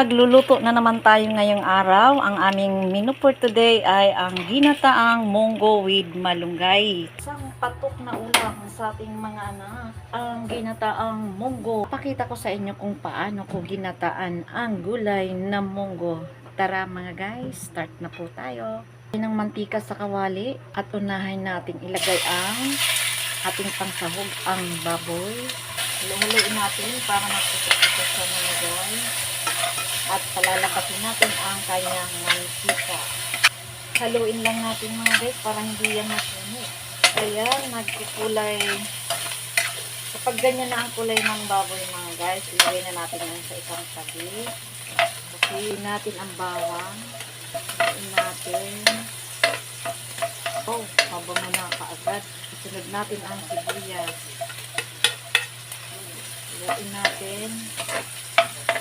Magluluto na naman tayo ngayong araw. Ang aming menu for today ay ang ginataang munggo with malunggay. Isang patok na ulam sa ating mga anak. Ang ginataang munggo. Pakita ko sa inyo kung paano ko ginataan ang gulay na munggo. Tara mga guys, start na po tayo. Ng mantika sa kawali at unahin natin ilagay ang ating pangsahog, ang baboy. Lumuloy natin para magputok-putok sa mga guys. At palalabasin natin ang kanyang mantika. Haluin lang natin mga guys para hindi yan masunog. Kaya nagkukulay. Kapag ganyan na ang kulay ng baboy mga guys, ilagay na natin yan sa isang tabi. Kasi natin ang bawang. Ilagay natin. Oh, mabango na kaagad. Isunod natin ang sibuyas. Ilagay natin.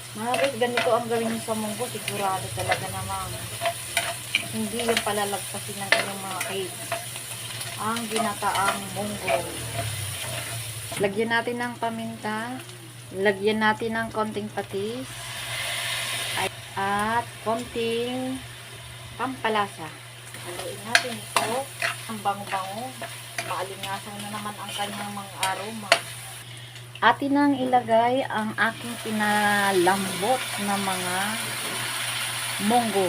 Mga guys, ganito ang gawin niyo sa munggo. Sigurado talaga namang hindi yung palalagpasin ng inyong mga eggs. Ang ginataang munggo. Lagyan natin ng paminta. Lagyan natin ng konting patis. At konting pampalasa. Haluin natin ito. Ang bango-bango. Maalingasan na naman ang kanyang mga aroma. Atin nang ilagay ang aking pinalambot na mga munggo.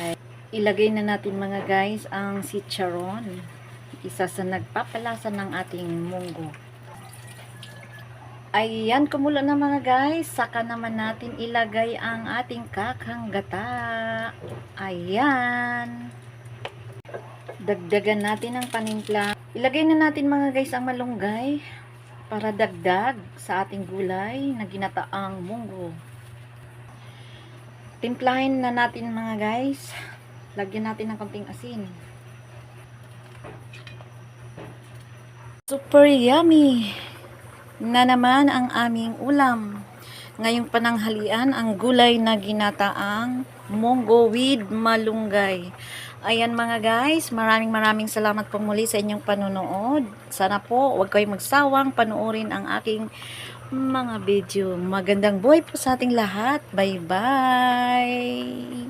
Ay, ilagay na natin mga guys ang chicharon. Isa sa nagpapalasa ng ating munggo. Ayan, kumulo na mga guys. Saka naman natin ilagay ang ating kakanggata. Ayan. Dagdagan natin ang panimpla. Ilagay na natin mga guys ang malunggay para dagdag sa ating gulay na ginataang munggo. Timplahin na natin mga guys. Lagyan natin ng konting asin. Super yummy na naman ang aming ulam. Ngayong pananghalian ang gulay na ginataang munggo with malunggay. Ayan mga guys, maraming salamat po muli sa inyong panonood. Sana po huwag kayong magsawang panoorin ang aking mga video. Magandang buhay po sa ating lahat. Bye bye!